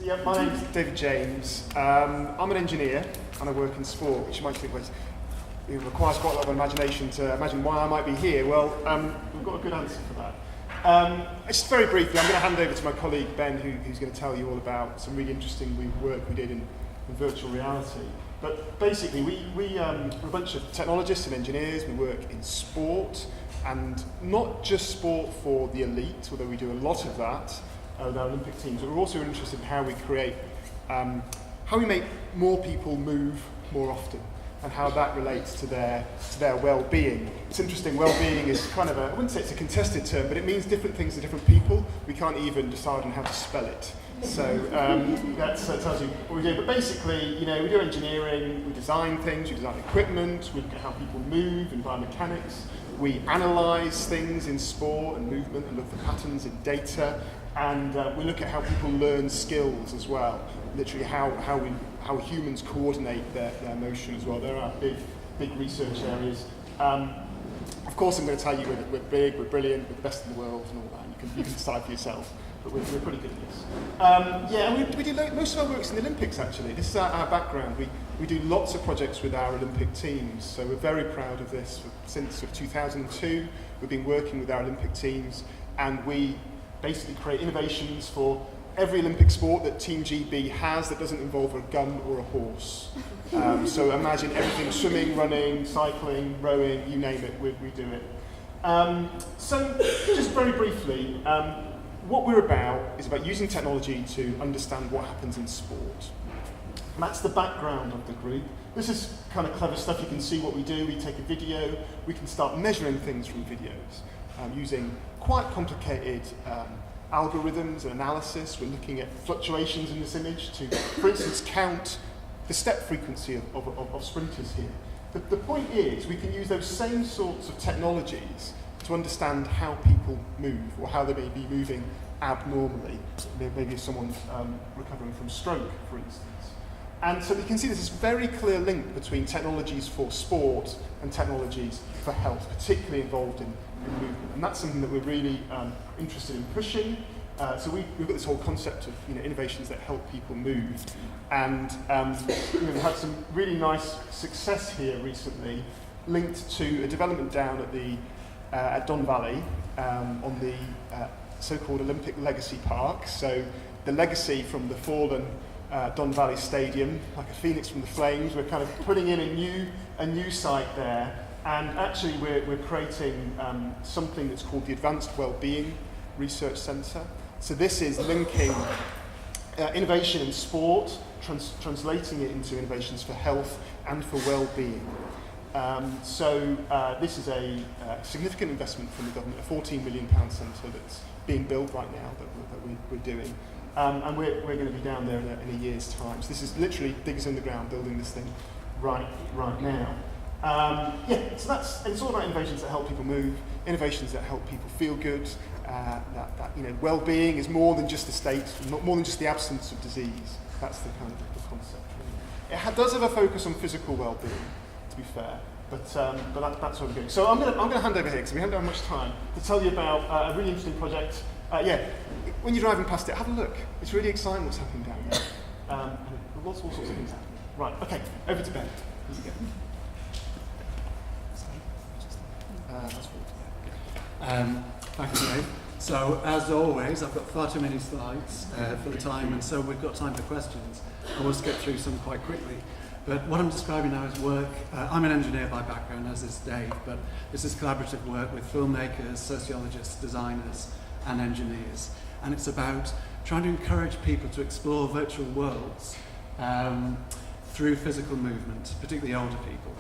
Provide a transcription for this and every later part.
So yeah, my name's David James. I'm an engineer and I work in sport, which you might think it requires quite a lot of imagination to imagine why I might be here. Well, we've got a good answer for that. Just very briefly, I'm going to hand over to my colleague Ben, who's going to tell you all about some really interesting work we did in virtual reality. But basically, we're a bunch of technologists and engineers. We work in sport, and not just sport for the elite, although we do a lot of that with our Olympic teams, but we're also interested in how we create, how we make more people move more often, and how that relates to their well-being. It's interesting, well-being is kind of I wouldn't say it's a contested term, but it means different things to different people. We can't even decide on how to spell it. So that tells you what we do. But basically, we do engineering, we design things, we design equipment, we look at how people move and biomechanics. We analyse things in sport and movement and look for patterns in data. And we look at how people learn skills as well, literally how humans coordinate their motion as well. There are big research areas. Of course, I'm going to tell you we're big, we're brilliant, we're the best in the world and all that. You can decide for yourself, but we're pretty good at this. And we do most of our work's in the Olympics, actually. This is our background. We do lots of projects with our Olympic teams, so we're very proud of this. Since 2002, we've been working with our Olympic teams, and we basically create innovations for every Olympic sport that Team GB has that doesn't involve a gun or a horse. So imagine everything: swimming, running, cycling, rowing, you name it, we do it. So just very briefly, what we're about is about using technology to understand what happens in sport. And that's the background of the group. This is kind of clever stuff. You can see what we do. We take a video, we can start measuring things from videos using quite complicated algorithms and analysis. We're looking at fluctuations in this image to, for instance, count the step frequency of sprinters here. The point is, we can use those same sorts of technologies to understand how people move, or how they may be moving abnormally. Maybe if someone's recovering from stroke, for instance. And so we can see there's this very clear link between technologies for sport and technologies for health, particularly involved in movement. And that's something that we're really interested in pushing. So we've got this whole concept of innovations that help people move. And we've had some really nice success here recently, linked to a development down at Don Valley on the so-called Olympic Legacy Park. So the legacy from the fallen Don Valley Stadium, like a phoenix from the flames. We're kind of putting in a new site there, and actually we're creating something that's called the Advanced Wellbeing Research Centre. So this is linking innovation in sport, translating it into innovations for health and for well-being. So this is a significant investment from the government, a £14 million centre that's being built right now that we're doing. And we're going to be down there in a year's time. So this is literally diggers in the ground building this thing right now. So it's all about innovations that help people move, innovations that help people feel good. That well-being is more than just a state, more than just the absence of disease. That's the kind of the concept. Really. It does have a focus on physical well-being, to be fair, but that's what we're doing. So I'm going to hand over here because we haven't had much time to tell you about a really interesting project. When you're driving past it, have a look. It's really exciting what's happening down there. And lots of all sorts of things happening. Right, okay, over to Ben. Here you go. Thank you, Dave. So, as always, I've got far too many slides for the time, and so we've got time for questions. I will skip through some quite quickly. But what I'm describing now is work. I'm an engineer by background, as is Dave, but this is collaborative work with filmmakers, sociologists, designers, and engineers. And it's about trying to encourage people to explore virtual worlds through physical movement, particularly older people.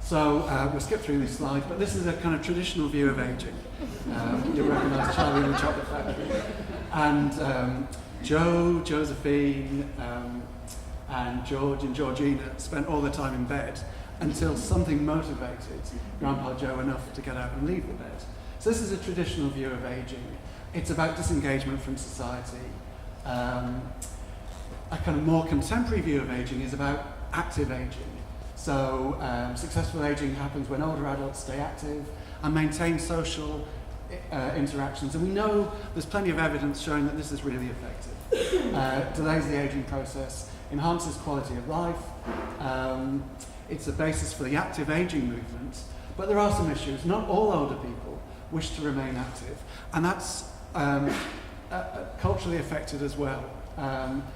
So we'll skip through these slides, but this is a kind of traditional view of aging. You'll recognise Charlie in the Chocolate Factory. And Josephine, and George and Georgina spent all their time in bed until something motivated Grandpa Joe enough to get out and leave the bed. So this is a traditional view of aging. It's about disengagement from society. A kind of more contemporary view of aging is about active aging. So successful aging happens when older adults stay active and maintain social interactions, and we know there's plenty of evidence showing that this is really effective. Delays the aging process, enhances quality of life, it's a basis for the active aging movement, but there are some issues. Not all older people wish to remain active, and that's culturally affected as well.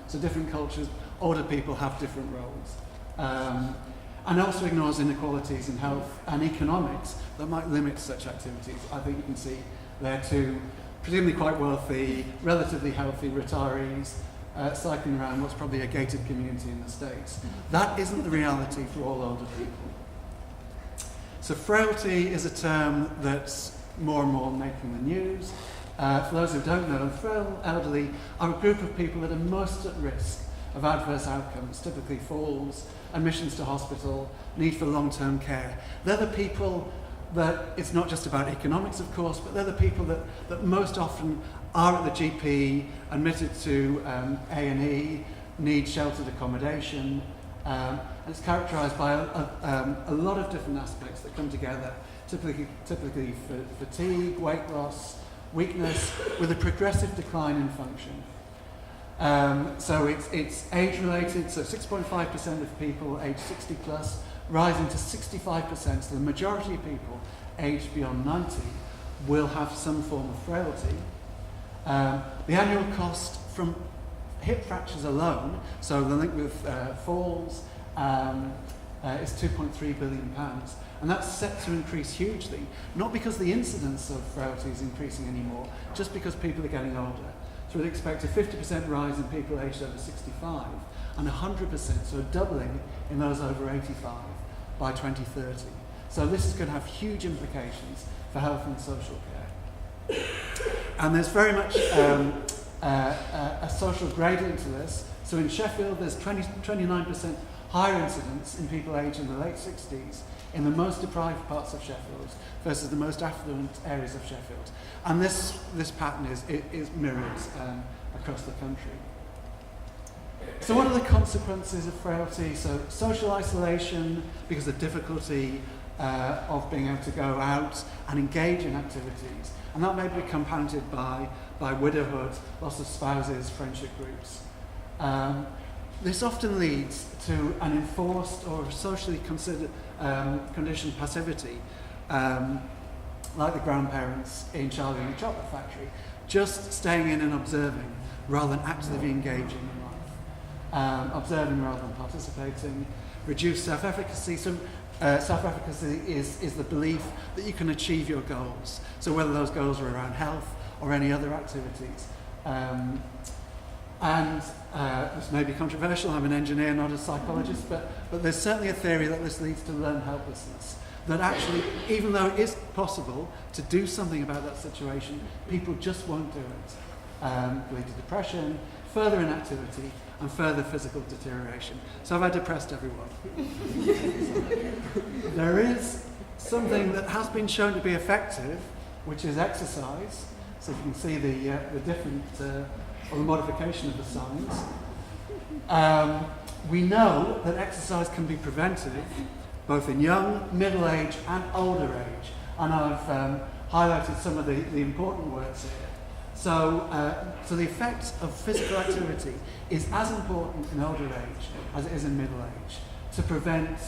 So different cultures, older people have different roles. And also ignores inequalities in health and economics that might limit such activities. I think you can see there too, presumably quite wealthy, relatively healthy retirees cycling around what's probably a gated community in the States. That isn't the reality for all older people. So frailty is a term that's more and more making the news. For those who don't know, frail elderly are a group of people that are most at risk of adverse outcomes, typically falls, admissions to hospital, need for long-term care. They're the people that, it's not just about economics of course, but they're the people that most often are at the GP, admitted to A&E, need sheltered accommodation, and it's characterised by a lot of different aspects that come together, typically fatigue, weight loss, weakness, with a progressive decline in function. So it's age-related, so 6.5% of people aged 60 plus, rising to 65%, so the majority of people aged beyond 90 will have some form of frailty. The annual cost from hip fractures alone, so the link with falls, is £2.3 billion. And that's set to increase hugely, not because the incidence of frailty is increasing anymore, just because people are getting older. So we'd expect a 50% rise in people aged over 65 and 100%, so a doubling in those over 85 by 2030. So this is going to have huge implications for health and social care. And there's very much a social gradient to this. So in Sheffield, there's 29% higher incidence in people aged in the late 60s in the most deprived parts of Sheffield versus the most affluent areas of Sheffield. And this pattern is mirrored across the country. So what are the consequences of frailty? So social isolation, because of difficulty of being able to go out and engage in activities. And that may be compounded by widowhood, loss of spouses, friendship groups. This often leads to an enforced or socially conditioned passivity, like the grandparents in Charlie and the Chocolate Factory, just staying in and observing rather than actively engaging in life. Observing rather than participating, reduced self-efficacy. So self-efficacy is the belief that you can achieve your goals. So whether those goals are around health or any other activities. And this may be controversial, I'm an engineer, not a psychologist, but there's certainly a theory that this leads to learned helplessness. That actually, even though it is possible to do something about that situation, people just won't do it. Lead to depression, further inactivity, and further physical deterioration. So have I depressed everyone? There is something that has been shown to be effective, which is exercise. So you can see the different, or the modification of the signs. We know that exercise can be preventative, both in young, middle age, and older age. And I've highlighted some of the important words here. So the effect of physical activity is as important in older age as it is in middle age to prevent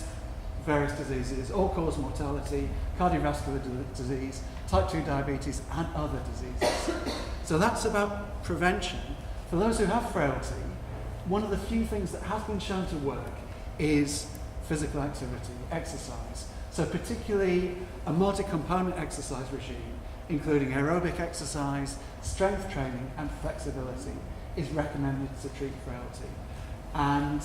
various diseases, all-cause mortality, cardiovascular disease, type 2 diabetes, and other diseases. So that's about prevention. For those who have frailty, one of the few things that has been shown to work is physical activity, exercise. So particularly a multi-component exercise regime, including aerobic exercise, strength training, and flexibility, is recommended to treat frailty. And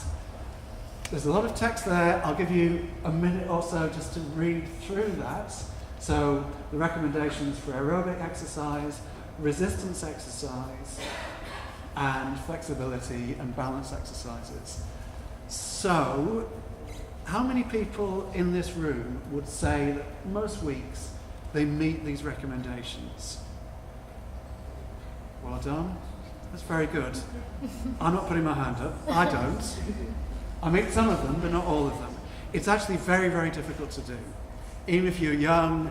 there's a lot of text there. I'll give you a minute or so just to read through that. So the recommendations for aerobic exercise, resistance exercise, and flexibility and balance exercises. So, how many people in this room would say that most weeks they meet these recommendations? Well done. That's very good. I'm not putting my hand up. I don't. I meet some of them, but not all of them. It's actually very, very difficult to do. Even if you're young,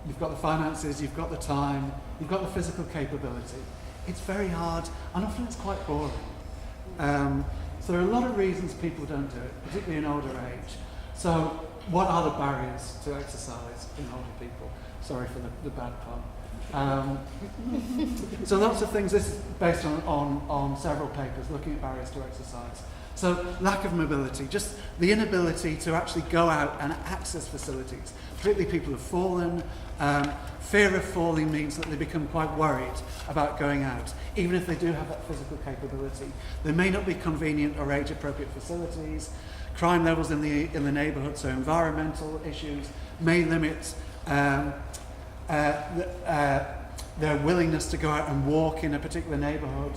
you've got the finances, you've got the time, you've got the physical capability. It's very hard, and often it's quite boring. So there are a lot of reasons people don't do it, particularly in older age. So what are the barriers to exercise in older people? Sorry for the bad pun. So lots of things. This is based on several papers looking at barriers to exercise. So lack of mobility, just the inability to actually go out and access facilities, particularly people who've fallen. Fear of falling means that they become quite worried about going out, even if they do have that physical capability. There may not be convenient or age-appropriate facilities. Crime levels in the neighbourhood, so environmental issues, may limit their willingness to go out and walk in a particular neighbourhood.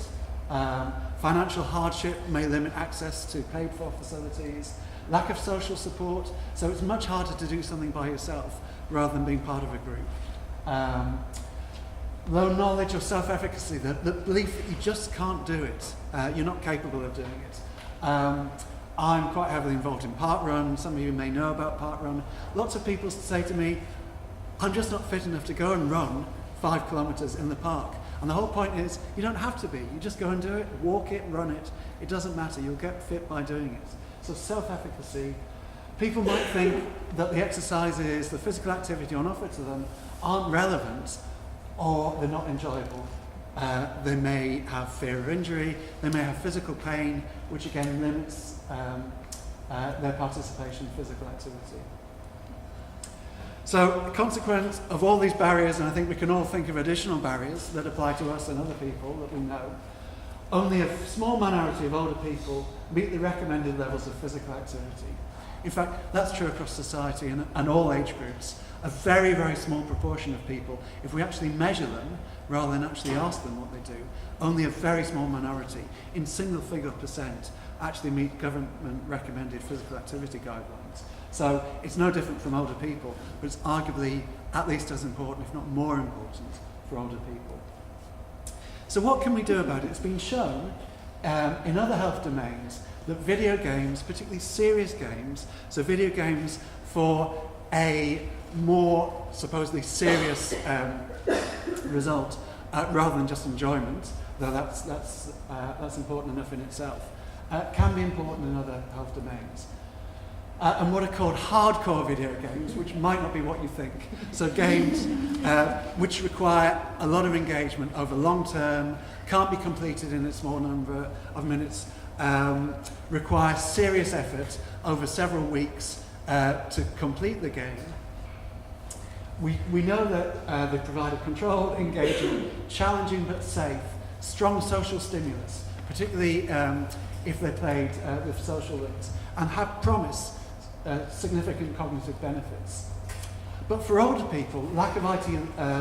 Financial hardship may limit access to paid-for facilities. Lack of social support, so it's much harder to do something by yourself rather than being part of a group. Low knowledge or self-efficacy, the belief that you just can't do it, you're not capable of doing it. I'm quite heavily involved in parkrun. Some of you may know about parkrun. Lots of people say to me, I'm just not fit enough to go and run 5 kilometres in the park. And the whole point is, you don't have to be. You just go and do it, walk it, run it. It doesn't matter. You'll get fit by doing it. So self-efficacy. People might think that the exercises, the physical activity on offer to them aren't relevant or they're not enjoyable. They may have fear of injury. They may have physical pain, which again limits their participation in physical activity. So, a consequence of all these barriers, and I think we can all think of additional barriers that apply to us and other people that we know, only a small minority of older people meet the recommended levels of physical activity. In fact, that's true across society and all age groups. A very, very small proportion of people, if we actually measure them, rather than actually ask them what they do, only a very small minority, in single-figure percent, actually meet government-recommended physical activity guidelines. So it's no different from older people, but it's arguably at least as important, if not more important, for older people. So what can we do about it? It's been shown in other health domains that video games, particularly serious games, so video games for a more supposedly serious result, rather than just enjoyment, though that's important enough in itself, can be important in other health domains. And what are called hardcore video games, which might not be what you think. So games which require a lot of engagement over long term, can't be completed in a small number of minutes, require serious effort over several weeks to complete the game. We know that they provide a controlled, engaging, challenging but safe, strong social stimulus, particularly if they're played with social links, and have promise significant cognitive benefits. But for older people, lack of IT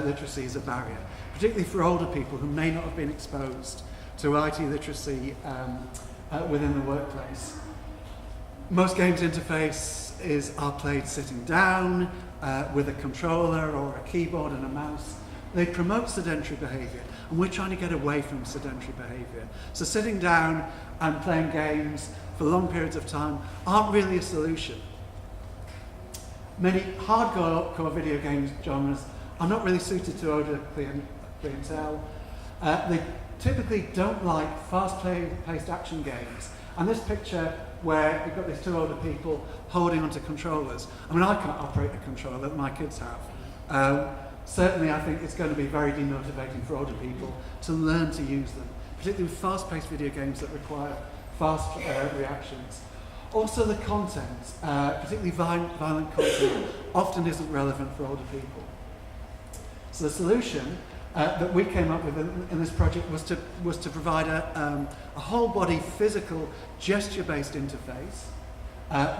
literacy is a barrier, particularly for older people who may not have been exposed to IT literacy within the workplace. Most games interface are played sitting down with a controller or a keyboard and a mouse. They promote sedentary behaviour, and we're trying to get away from sedentary behaviour. So sitting down and playing games for long periods of time aren't really a solution. Many hardcore video game genres are not really suited to older clientele. They typically don't like fast-paced action games. And this picture where you've got these two older people holding onto controllers. I mean, I can't operate a controller that my kids have. Certainly, I think it's going to be very demotivating for older people to learn to use them, particularly with fast-paced video games that require fast reactions. Also, the content, particularly violent content, often isn't relevant for older people. So the solution that we came up with in this project was to provide a whole body physical gesture-based interface,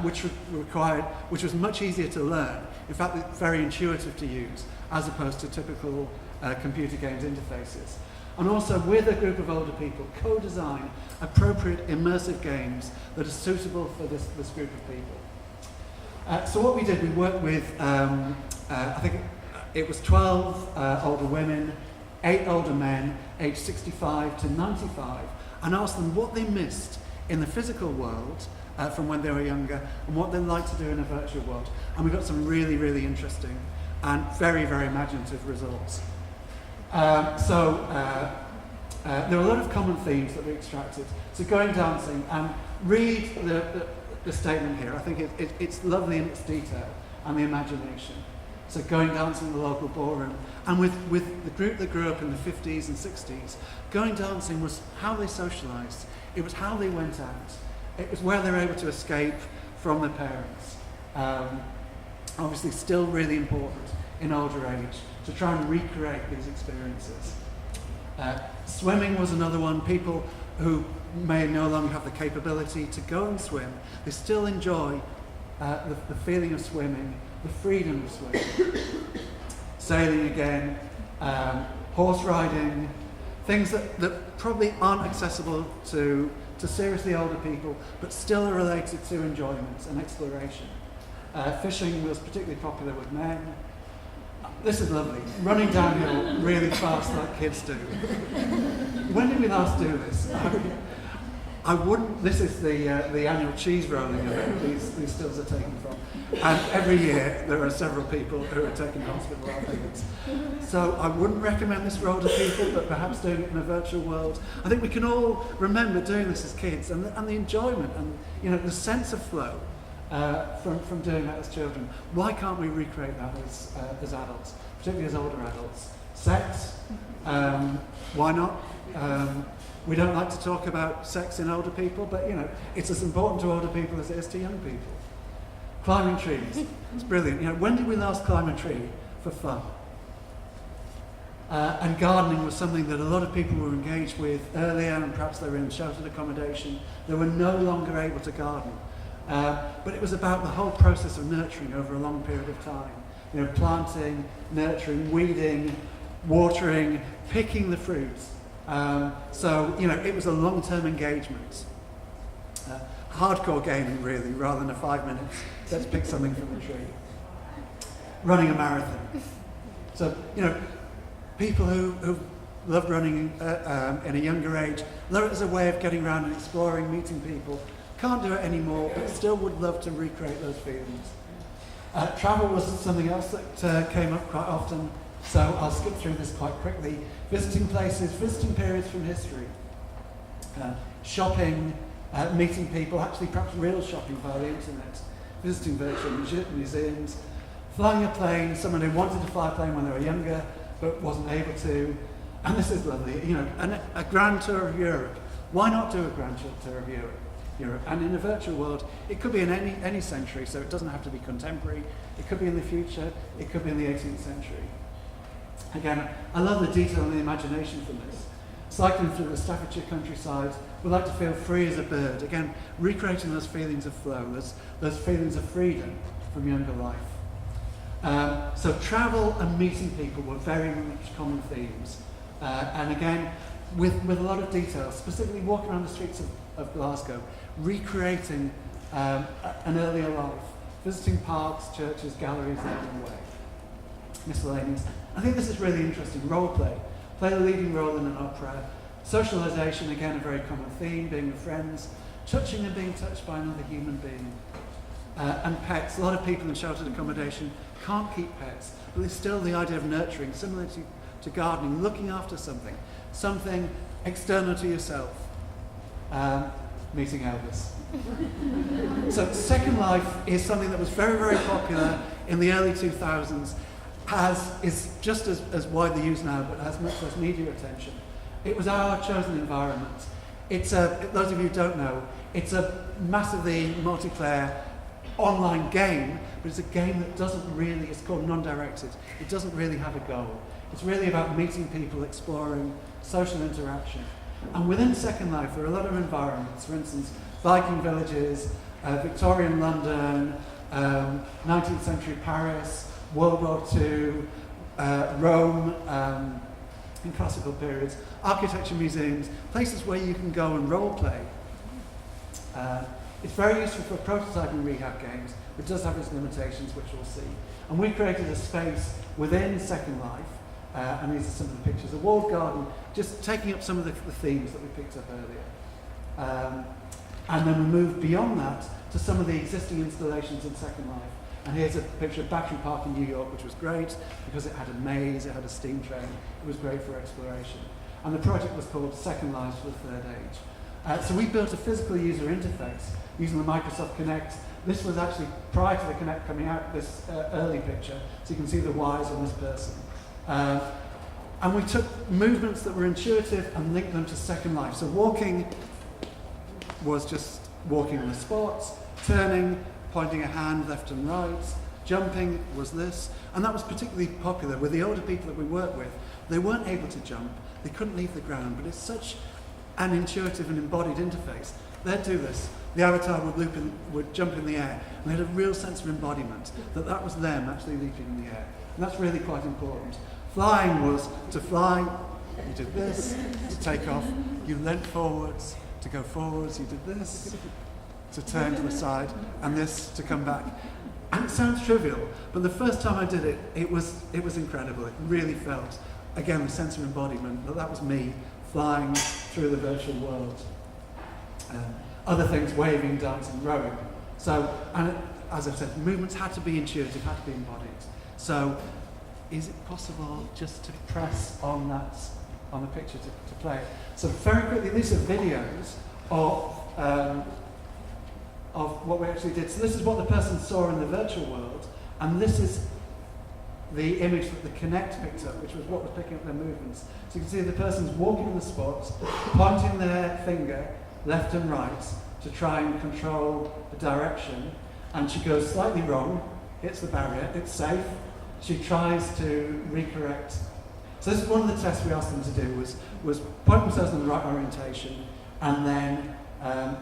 which was much easier to learn. In fact, it's very intuitive to use, as opposed to typical computer games interfaces. And also, with a group of older people, co-design appropriate immersive games that are suitable for this group of people. So what we did, we worked with, I think it was 12 older women, 8 older men, aged 65 to 95, and asked them what they missed in the physical world from when they were younger and what they'd like to do in a virtual world. And we got some really, really interesting and very, very imaginative results. There are a lot of common themes that we extracted. So going dancing, and read the statement here. I think it's lovely in its detail and the imagination. So going dancing in the local ballroom. And with the group that grew up in the 50s and 60s, going dancing was how they socialised. It was how they went out. It was where they were able to escape from their parents. Obviously still really important in older age to try and recreate these experiences. Swimming was another one. People who may no longer have the capability to go and swim, they still enjoy the feeling of swimming, the freedom of swimming. Sailing again, horse riding, things that probably aren't accessible to seriously older people, but still are related to enjoyment and exploration. Fishing was particularly popular with men. This is lovely. Running downhill really fast like kids do. When did we last do this? I wouldn't. This is the annual cheese rolling event these stills are taken from. And every year there are several people who are taken to hospital afterwards. So I wouldn't recommend this role to people, but perhaps doing it in a virtual world. I think we can all remember doing this as kids and the enjoyment and the sense of flow from doing that as children. Why can't we recreate that as adults, particularly as older adults? Sex, why not? We don't like to talk about sex in older people, but it's as important to older people as it is to young people. Climbing trees, it's brilliant. When did we last climb a tree for fun? And gardening was something that a lot of people were engaged with earlier, and perhaps they were in sheltered accommodation. They were no longer able to garden. But it was about the whole process of nurturing over a long period of time. Planting, nurturing, weeding, watering, picking the fruits. It was a long-term engagement. Hardcore gaming, really, rather than a 5 minutes, let's pick something from the tree. Running a marathon. So, people who loved running in a younger age, learned it as a way of getting around and exploring, meeting people. Can't do it anymore, but still would love to recreate those feelings. Travel was something else that came up quite often, so I'll skip through this quite quickly. Visiting places, visiting periods from history. Shopping, meeting people, actually perhaps real shopping via the internet. Visiting virtual museums. Flying a plane, someone who wanted to fly a plane when they were younger, but wasn't able to. And this is lovely, a grand tour of Europe. Why not do a grand tour of Europe? And in a virtual world, it could be in any century, so it doesn't have to be contemporary. It could be in the future. It could be in the 18th century. Again, I love the detail and the imagination from this. Cycling through the Staffordshire countryside, we like to feel free as a bird. Again, recreating those feelings of flow, those feelings of freedom from younger life. So travel and meeting people were very much common themes. And again, with a lot of detail, specifically walking around the streets of Glasgow, recreating an earlier life, visiting parks, churches, galleries along the way, miscellaneous. I think this is really interesting. Role play. Play a leading role in an opera. Socialisation, again, a very common theme, being with friends, touching and being touched by another human being. And pets. A lot of people in sheltered accommodation can't keep pets, but there's still the idea of nurturing, similar to gardening, looking after something external to yourself. Meeting Elvis. So Second Life is something that was very, very popular in the early 2000s, is just as widely used now, but has much less media attention. It was our chosen environment. It's those of you who don't know, it's a massively multiplayer online game, but it's a game that it's called non-directed. It doesn't really have a goal. It's really about meeting people, exploring, social interaction. And within Second Life, there are a lot of environments. For instance, Viking villages, Victorian London, 19th century Paris, World War II, Rome, in classical periods, architecture museums, places where you can go and role play. It's very useful for prototyping rehab games, but it does have its limitations, which we'll see. And we created a space within Second Life, and these are some of the pictures. A walled garden, just taking up some of the themes that we picked up earlier. And then we moved beyond that to some of the existing installations in Second Life, And here's a picture of Battery Park in New York, which was great because it had a maze, it had a steam train, it was great for exploration. And the project was called Second Lives for the Third Age. So we built a physical user interface using the Microsoft Kinect. This was actually prior to the Kinect coming out, this early picture, so you can see the wires on this person. And we took movements that were intuitive and linked them to Second Life. So walking was just walking on the spots, turning, pointing a hand left and right, jumping was this, and that was particularly popular with the older people that we work with. They weren't able to jump, they couldn't leave the ground, but it's such an intuitive and embodied interface. They'd do this. The avatar would jump in the air, and they had a real sense of embodiment, that was them actually leaping in the air. And that's really quite important. Flying was to fly, you did this, to take off, you leant forwards, to go forwards, you did this, to turn to the side, and this to come back. And it sounds trivial, but the first time I did it, it was incredible. It really felt, again, the sense of embodiment, that was me flying through the virtual world. Other things, waving, dancing, rowing. So, and as I've said, movements had to be intuitive, had to be embodied. So, is it possible just to press on that, on the picture to play it? So very quickly, these are videos of what we actually did. So this is what the person saw in the virtual world, and this is the image that the Kinect picked up, which was what was picking up their movements. So you can see the person's walking in the spots, pointing their finger left and right to try and control the direction, and she goes slightly wrong, hits the barrier, it's safe, she tries to recorrect. So this is one of the tests we asked them to do, was point themselves in the right orientation and then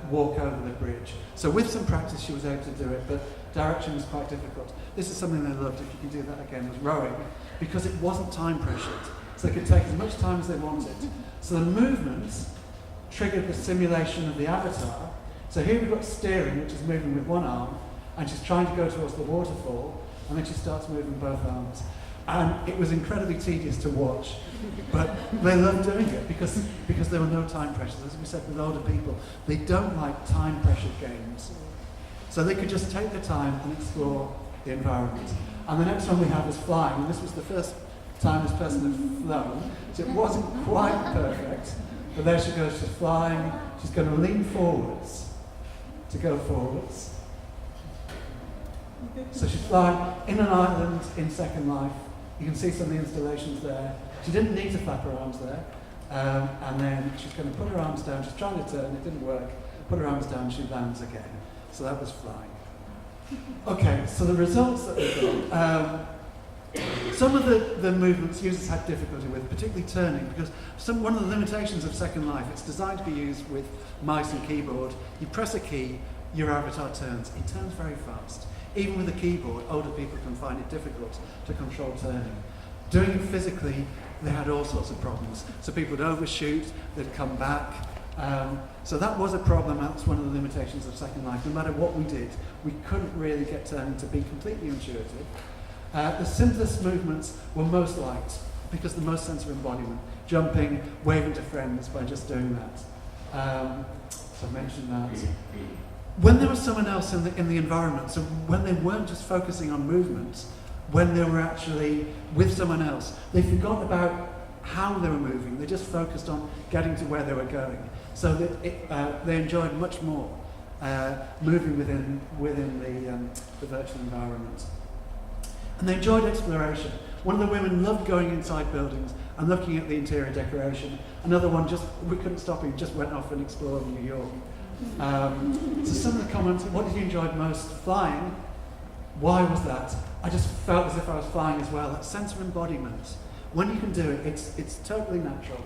walk over the bridge. So with some practice she was able to do it, but direction was quite difficult. This is something they loved, if you can do that again, was rowing, because it wasn't time pressured. So they could take as much time as they wanted. So the movements triggered the simulation of the avatar. So here we've got steering, which is moving with one arm, and she's trying to go towards the waterfall, and then she starts moving both arms. And it was incredibly tedious to watch, but they loved doing it because there were no time pressures. As we said with older people, they don't like time pressured games. So they could just take their time and explore the environment. And the next one we have is flying, and this was the first time this person had flown, so it wasn't quite perfect, but there she goes, she's flying, she's going to lean forwards to go forwards. So she's flying in an island in Second Life. You can see some of the installations there. She didn't need to flap her arms there. And then she's going to put her arms down. She's trying to turn, it didn't work. Put her arms down, she lands again. So that was flying. Okay, so the results that we got. Some of the movements users had difficulty with, particularly turning, because one of the limitations of Second Life, it's designed to be used with mice and keyboard. You press a key, your avatar turns. It turns very fast. Even with a keyboard, older people can find it difficult to control turning. Doing it physically, they had all sorts of problems. So people would overshoot, they'd come back. So that was a problem, that's one of the limitations of Second Life. No matter what we did, we couldn't really get turning to be completely intuitive. The simplest movements were most liked, because the most sense of embodiment. Jumping, waving to friends by just doing that. So I mentioned that. When there was someone else in the environment, so when they weren't just focusing on movement, when they were actually with someone else, they forgot about how they were moving. They just focused on getting to where they were going. So that they enjoyed much more moving within the virtual environment. And they enjoyed exploration. One of the women loved going inside buildings and looking at the interior decoration. Another one, we couldn't stop him, just went off and explored New York. So some of the comments, what did you enjoy most? Flying. Why was that? I just felt as if I was flying as well. That sense of embodiment. When you can do it, it's totally natural.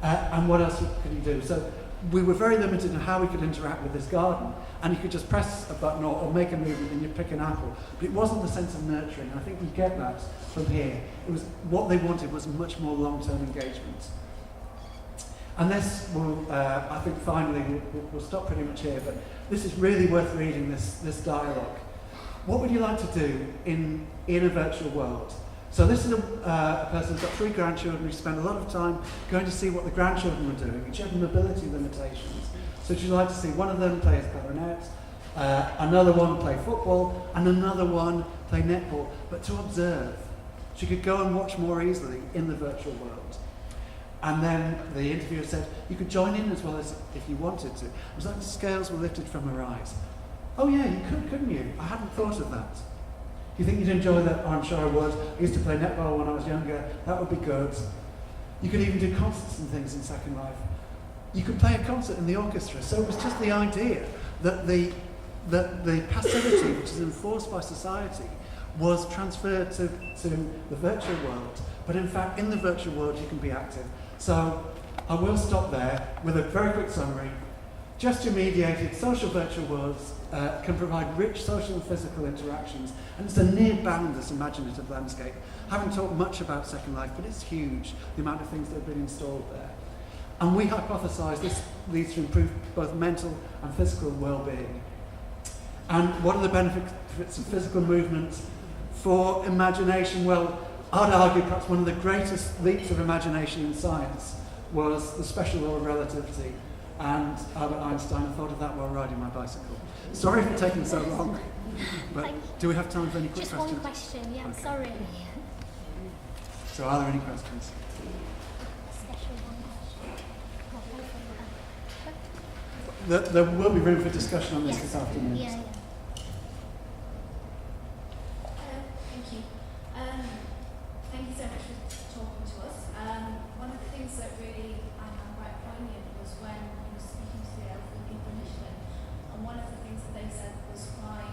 And what else could you do? So we were very limited in how we could interact with this garden. And you could just press a button or make a movement and you pick an apple. But it wasn't the sense of nurturing. And I think we get that from here. It was what they wanted was much more long-term engagement. And this will, I think finally, we'll stop pretty much here, but this is really worth reading, this dialogue. What would you like to do in a virtual world? So this is a person who's got 3 grandchildren who spent a lot of time going to see what the grandchildren were doing, which had mobility limitations. So she'd like to see one of them play as clarinet, Another one play football, and another one play netball, but to observe. She could go and watch more easily in the virtual world. And then the interviewer said, you could join in as well as if you wanted to. It was like the scales were lifted from her eyes. Oh yeah, you could, couldn't you? I hadn't thought of that. You think you'd enjoy that? Oh, I'm sure I would. I used to play netball when I was younger. That would be good. You could even do concerts and things in Second Life. You could play a concert in the orchestra. So it was just the idea that the passivity which is enforced by society was transferred to the virtual world. But in fact, in the virtual world, you can be active. So I will stop there with a very quick summary. Gesture-mediated social virtual worlds can provide rich social and physical interactions, and it's a near boundless imaginative landscape. I haven't talked much about Second Life, but it's huge, the amount of things that have been installed there. And we hypothesise this leads to improved both mental and physical well-being. And what are the benefits of physical movement for imagination? Well, I'd argue perhaps one of the greatest leaps of imagination in science was the special law of relativity. And Albert Einstein thought of that while riding my bicycle. Sorry for taking so long, but do we have time for any quick Just questions? one question, yeah, Okay. sorry. So are there any questions? Special one. There will be room for discussion on this Yes. this afternoon. Yeah, yeah. Thank you. Thank you so much for talking to us. One of the things that really I found quite poignant was when you were speaking to the elderly clinician, and one of the things that they said was why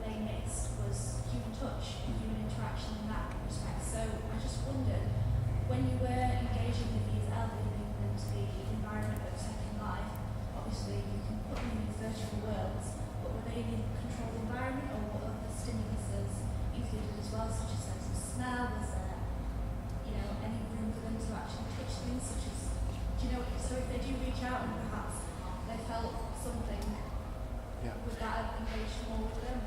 they missed was human touch, human interaction in that respect. So I just wondered, when you were engaging with these elderly people into the environment of Second Life, obviously you can put them in these virtual worlds, but were they in a controlled environment, or what other stimuluses included as well, such as sense of smell? Was there, any room for them to actually touch things, such as, so if they do reach out and perhaps they felt something, would that have engaged more with them?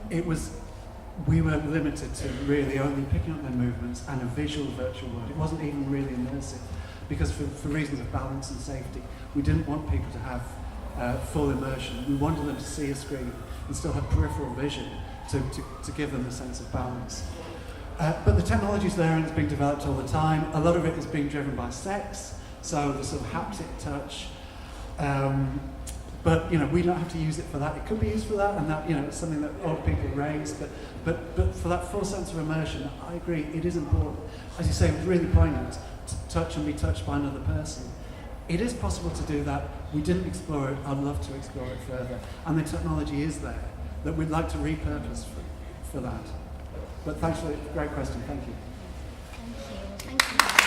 We were limited to really only picking up their movements and a visual virtual world. It wasn't even really immersive, because for reasons of balance and safety, we didn't want people to have full immersion. We wanted them to see a screen and still have peripheral vision to give them a sense of balance. But the technology's there and it's being developed all the time. A lot of it is being driven by sex, so the sort of haptic touch. But we don't have to use it for that. It could be used for that, and that it's something that old people raise. But for that full sense of immersion, I agree, it is important. As you say, it was really poignant to touch and be touched by another person. It is possible to do that. We didn't explore it. I'd love to explore it further, and the technology is there that we'd like to repurpose for that. But thanks for the great question. Thank you. Thank you. Thank you.